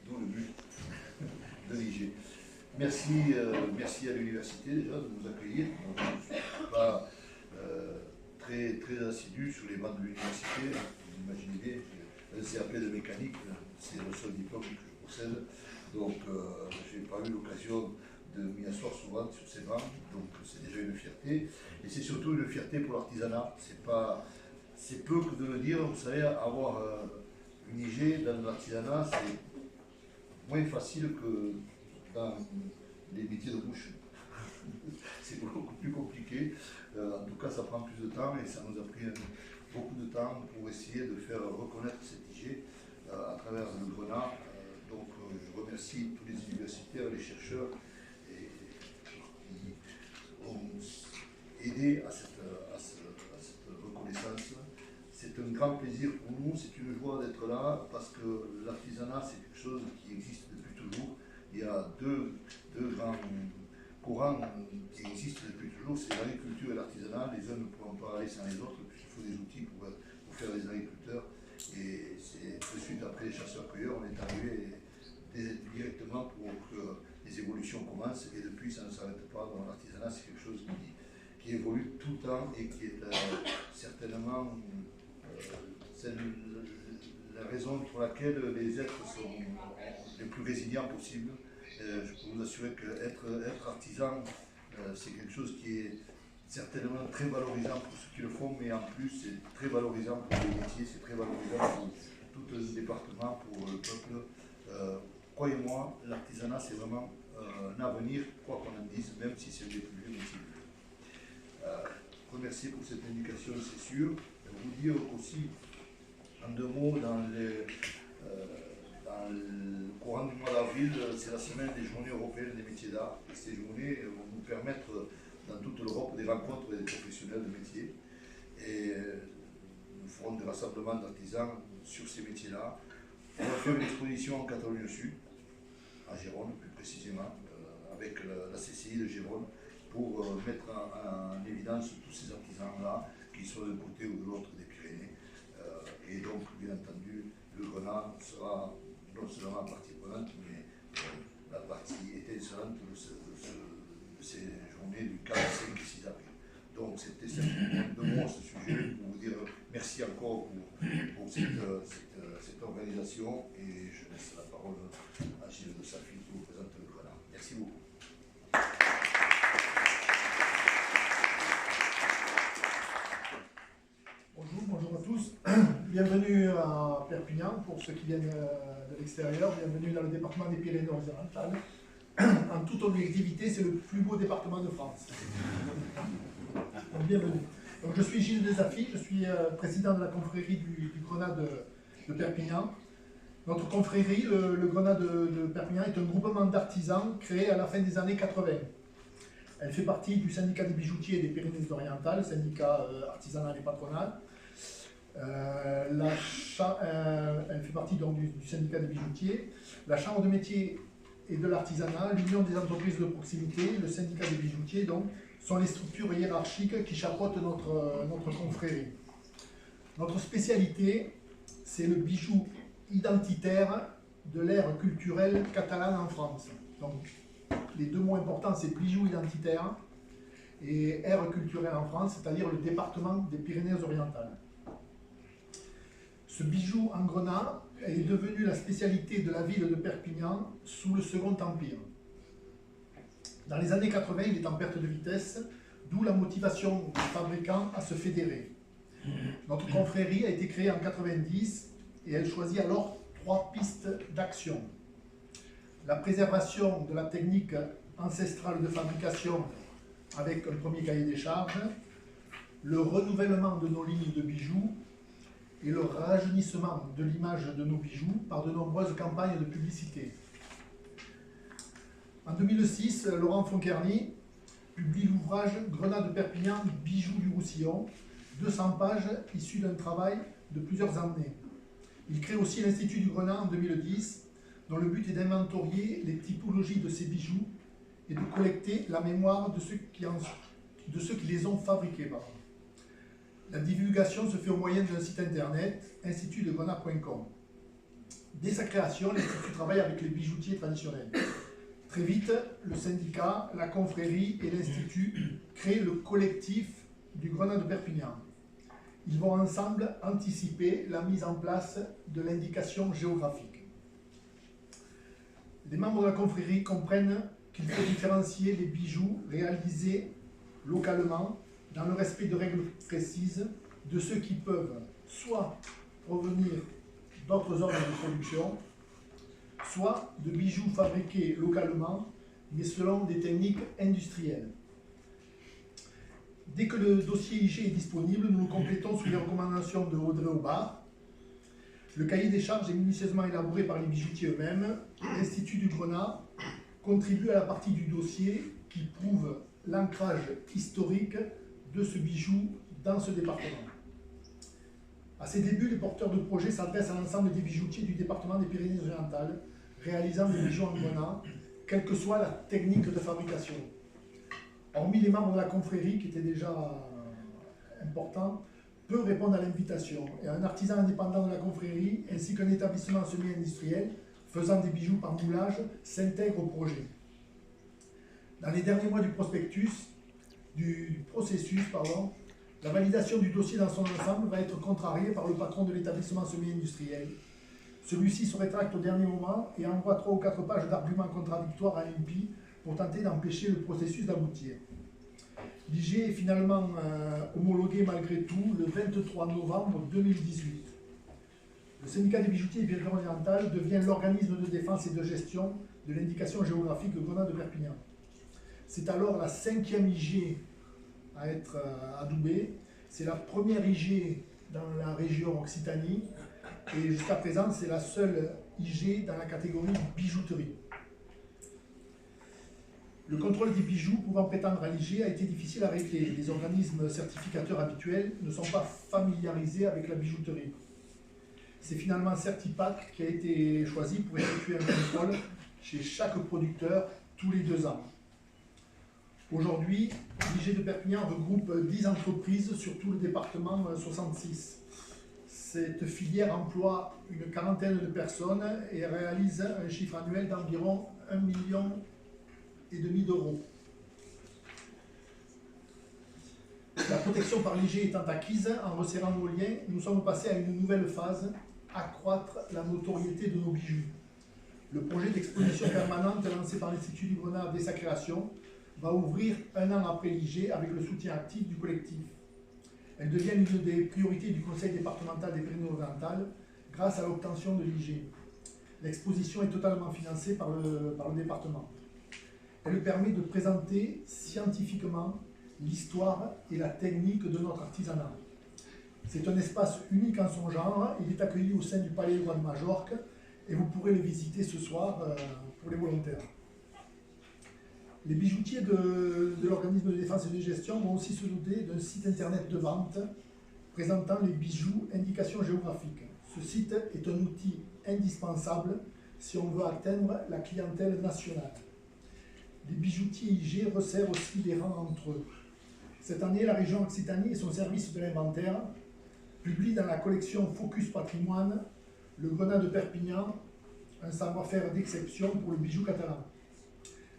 d'où le but de l'IG. Merci, merci à l'université déjà de nous accueillir. Je ne suis pas très, très assidu sur les bancs de l'université. Vous imaginez bien, un CAP de mécanique, c'est le seul diplôme que je possède. Donc, je n'ai pas eu l'occasion de m'y asseoir souvent sur ces bancs. Donc, c'est déjà une fierté. Et c'est surtout une fierté pour l'artisanat. C'est peu que de le dire. Vous savez, avoir une IG dans l'artisanat, c'est moins facile que dans les métiers de bouche. C'est beaucoup plus compliqué. En tout cas, ça prend plus de temps et ça nous a pris beaucoup de temps pour essayer de faire reconnaître cette IG à travers le Grenat. Donc, je remercie tous les universitaires, les chercheurs qui ont aidé à cette reconnaissance. C'est un grand plaisir pour nous, c'est une joie d'être là parce que l'artisanat, c'est quelque chose qui existe depuis toujours. Il y a deux grands courants qui existent depuis toujours, c'est l'agriculture et l'artisanat. Les uns ne pourront pas aller sans les autres, puisqu'il faut des outils pour faire des agriculteurs. Et c'est tout de suite après les chasseurs-cueilleurs, on est arrivé directement pour que les évolutions commencent. Et depuis, ça ne s'arrête pas. Donc l'artisanat, c'est quelque chose qui évolue tout le temps et qui est certainement la raison pour laquelle les êtres sont les plus résilients possibles. Je peux vous assurer qu'être artisan, c'est quelque chose qui est certainement très valorisant pour ceux qui le font, mais en plus c'est très valorisant pour les métiers, c'est très valorisant pour tout le département, pour le peuple. Croyez-moi, l'artisanat c'est vraiment un avenir, quoi qu'on en dise, même si c'est des plus vieux métiers. Remercier pour cette indication, c'est sûr. Vous dire aussi en deux mots, dans le courant du mois d'avril, c'est la semaine des journées européennes des métiers d'art. Et ces journées vont nous permettre, dans toute l'Europe, des rencontres des professionnels de métiers. Et nous ferons des rassemblements d'artisans sur ces métiers-là. On va faire une exposition en Catalogne Sud, à Gérone plus précisément, avec la CCI de Gérone, pour mettre en évidence tous ces artisans-là, qui sont d'un côté ou de l'autre des Pyrénées. Et donc, bien entendu, le Grenat sera non seulement la partie prenante, mais la partie étincelante de ces journées du 4, 5 et 6 avril. Donc, c'était simplement deux mots à ce sujet pour vous dire merci encore pour cette organisation. Et je laisse la parole à Gilles de Safi qui vous présente le Grenat. Merci beaucoup. Bonjour à tous. Bienvenue à Perpignan pour ceux qui viennent de l'extérieur. Bienvenue dans le département des Pyrénées-Orientales. En toute objectivité, c'est le plus beau département de France. Donc, bienvenue. Donc, je suis Gilles Desafi, je suis président de la confrérie du Grenat de Perpignan. Notre confrérie, le Grenat de Perpignan, est un groupement d'artisans créé à la fin des années 80. Elle fait partie du syndicat des bijoutiers des Pyrénées-Orientales, syndicat artisanal et patronal. Elle fait partie donc du syndicat des bijoutiers. La Chambre de métier et de l'artisanat, l'Union des entreprises de proximité, le syndicat des bijoutiers, donc, sont les structures hiérarchiques qui chapeautent notre confrérie. Notre spécialité, c'est le bijou identitaire de l'ère culturelle catalane en France. Donc, les deux mots importants, c'est bijou identitaire et ère culturelle en France, c'est-à-dire le département des Pyrénées-Orientales. Ce bijou en grenat est devenu la spécialité de la ville de Perpignan sous le Second Empire. Dans les années 80, il est en perte de vitesse, d'où la motivation des fabricants à se fédérer. Notre confrérie a été créée en 90 et elle choisit alors 3 pistes d'action. La préservation de la technique ancestrale de fabrication avec un premier cahier des charges, le renouvellement de nos lignes de bijoux et le rajeunissement de l'image de nos bijoux par de nombreuses campagnes de publicité. En 2006, Laurent Fonkerny publie l'ouvrage Grenat de Perpignan, bijoux du Roussillon, 200 pages issues d'un travail de plusieurs années. Il crée aussi l'Institut du Grenat en 2010, dont le but est d'inventorier les typologies de ces bijoux et de collecter la mémoire de ceux qui les ont fabriqués. La divulgation se fait au moyen d'un site internet, institutdegrenat.com. Dès sa création, l'Institut travaille avec les bijoutiers traditionnels. Très vite, le syndicat, la confrérie et l'Institut créent le collectif du Grenat de Perpignan. Ils vont ensemble anticiper la mise en place de l'indication géographique. Les membres de la confrérie comprennent qu'il faut différencier les bijoux réalisés localement dans le respect de règles précises de ceux qui peuvent soit provenir d'autres ordres de production, soit de bijoux fabriqués localement, mais selon des techniques industrielles. Dès que le dossier IG est disponible, nous le complétons sous les recommandations de Audrey Aubard. Le cahier des charges est minutieusement élaboré par les bijoutiers eux-mêmes. L'Institut du Grenat contribue à la partie du dossier qui prouve l'ancrage historique de ce bijou dans ce département. À ses débuts, les porteurs de projet s'adressent à l'ensemble des bijoutiers du département des Pyrénées-Orientales, réalisant des bijoux en grenat, quelle que soit la technique de fabrication. Hormis les membres de la confrérie, qui étaient déjà importants, peu répondent à l'invitation. Et un artisan indépendant de la confrérie, ainsi qu'un établissement semi-industriel, faisant des bijoux par moulage, s'intègrent au projet. Dans les derniers mois du processus, la validation du dossier dans son ensemble va être contrariée par le patron de l'établissement semi-industriel. Celui-ci se rétracte au dernier moment et envoie 3 ou 4 pages d'arguments contradictoires à l'INPI pour tenter d'empêcher le processus d'aboutir. L'IG est finalement homologué malgré tout le 23 novembre 2018. Le syndicat des bijoutiers Pyrénées-Orientales devient l'organisme de défense et de gestion de l'indication géographique de Grenat de Perpignan. C'est alors la 5e IG à être adoubée. C'est la première IG dans la région Occitanie et jusqu'à présent c'est la seule IG dans la catégorie bijouterie. Le contrôle des bijoux pouvant prétendre à l'IG a été difficile à régler. Les organismes certificateurs habituels ne sont pas familiarisés avec la bijouterie. C'est finalement Certipac qui a été choisi pour effectuer un contrôle chez chaque producteur tous les 2 ans. Aujourd'hui, l'IG de Perpignan regroupe 10 entreprises sur tout le département 66. Cette filière emploie une quarantaine de personnes et réalise un chiffre annuel d'environ 1,5 million d'euros. La protection par l'IG étant acquise, en resserrant nos liens, nous sommes passés à une nouvelle phase, accroître la notoriété de nos bijoux. Le projet d'exposition permanente lancé par l'Institut du Grenat dès sa création va ouvrir 1 an après l'IG avec le soutien actif du collectif. Elle devient une des priorités du Conseil départemental des Pyrénées-Orientales grâce à l'obtention de l'IG. L'exposition est totalement financée par le département. Elle permet de présenter scientifiquement l'histoire et la technique de notre artisanat. C'est un espace unique en son genre. Il est accueilli au sein du Palais des Rois de Majorque et vous pourrez le visiter ce soir pour les volontaires. Les bijoutiers de l'organisme de défense et de gestion vont aussi se doter d'un site internet de vente présentant les bijoux indications géographiques. Ce site est un outil indispensable si on veut atteindre la clientèle nationale. Les bijoutiers IG resserrent aussi les rangs entre eux. Cette année, la région Occitanie et son service de l'inventaire publient dans la collection Focus Patrimoine le Grenat de Perpignan, un savoir-faire d'exception pour le bijou catalan.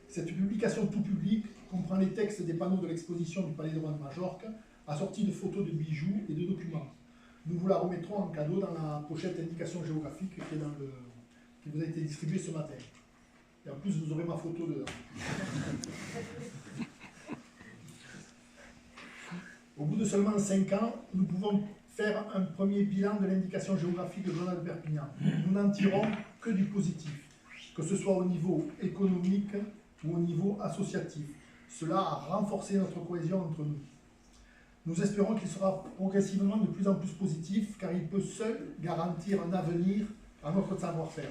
Cette publication tout public comprend les textes des panneaux de l'exposition du Palais des Rois de Majorque, assortis de photos de bijoux et de documents. Nous vous la remettrons en cadeau dans la pochette indication géographique qui vous a été distribuée ce matin. Et en plus, vous aurez ma photo dedans. Au bout de seulement 5 ans, nous pouvons faire un premier bilan de l'indication géographique de Grenat de Perpignan. Nous n'en tirons que du positif, que ce soit au niveau économique ou au niveau associatif. Cela a renforcé notre cohésion entre nous. Nous espérons qu'il sera progressivement de plus en plus positif, car il peut seul garantir un avenir à notre savoir-faire.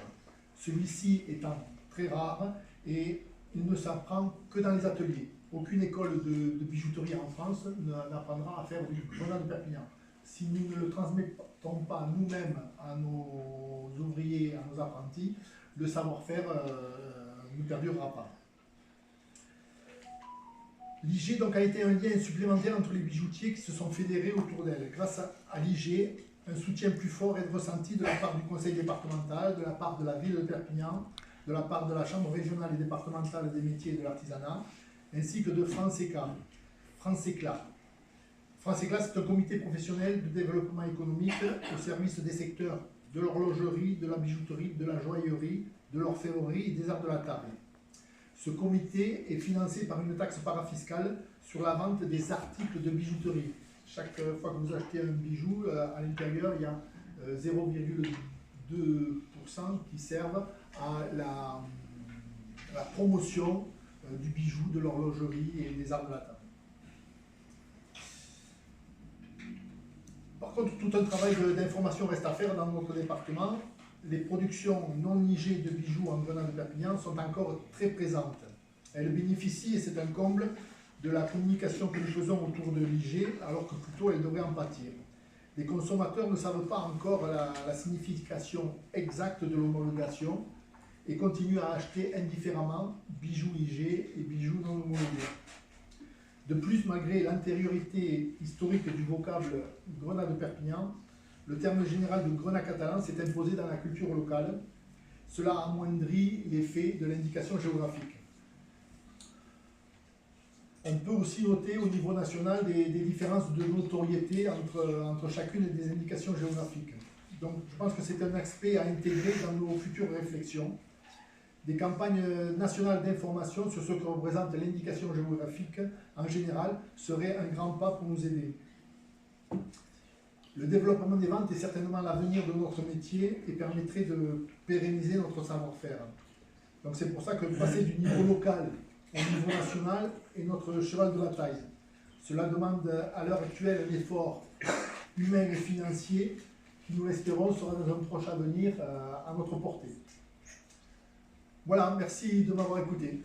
Celui-ci étant très rare et il ne s'apprend que dans les ateliers. Aucune école de bijouterie en France n'apprendra à faire du Grenat de Perpignan. Si nous ne le transmettons pas nous-mêmes à nos ouvriers, à nos apprentis, le savoir-faire ne perdurera pas. L'IG donc a été un lien supplémentaire entre les bijoutiers qui se sont fédérés autour d'elle. Grâce à l'IG, un soutien plus fort est ressenti de la part du conseil départemental, de la part de la ville de Perpignan, de la part de la chambre régionale et départementale des métiers et de l'artisanat, ainsi que de France-ECLA. France-ECLA, c'est un comité professionnel de développement économique au service des secteurs de l'horlogerie, de la bijouterie, de la joaillerie, de l'orfèvrerie et des arts de la table. Ce comité est financé par une taxe parafiscale sur la vente des articles de bijouterie. Chaque fois que vous achetez un bijou, à l'intérieur, il y a 0,2% qui servent à la promotion du bijou, de l'horlogerie et des arts de la table. Par contre, tout un travail d'information reste à faire dans notre département. Les productions non IG de bijoux en Grenade de Perpignan sont encore très présentes. Elles bénéficient, et c'est un comble, de la communication que nous faisons autour de l'IG, alors que plutôt elles devraient en pâtir. Les consommateurs ne savent pas encore la signification exacte de l'homologation et continuent à acheter indifféremment bijoux IG et bijoux non homologués. De plus, malgré l'antériorité historique du vocable Grenade de Perpignan, le terme général de grenat catalan s'est imposé dans la culture locale. Cela amoindrit l'effet de l'indication géographique. On peut aussi noter au niveau national des différences de notoriété entre chacune des indications géographiques. Donc je pense que c'est un aspect à intégrer dans nos futures réflexions. Des campagnes nationales d'information sur ce que représente l'indication géographique en général serait un grand pas pour nous aider. Le développement des ventes est certainement l'avenir de notre métier et permettrait de pérenniser notre savoir-faire. Donc c'est pour ça que passer du niveau local au niveau national est notre cheval de bataille. Cela demande à l'heure actuelle un effort humain et financier qui, nous l'espérons, sera dans un proche avenir à notre portée. Voilà, merci de m'avoir écouté.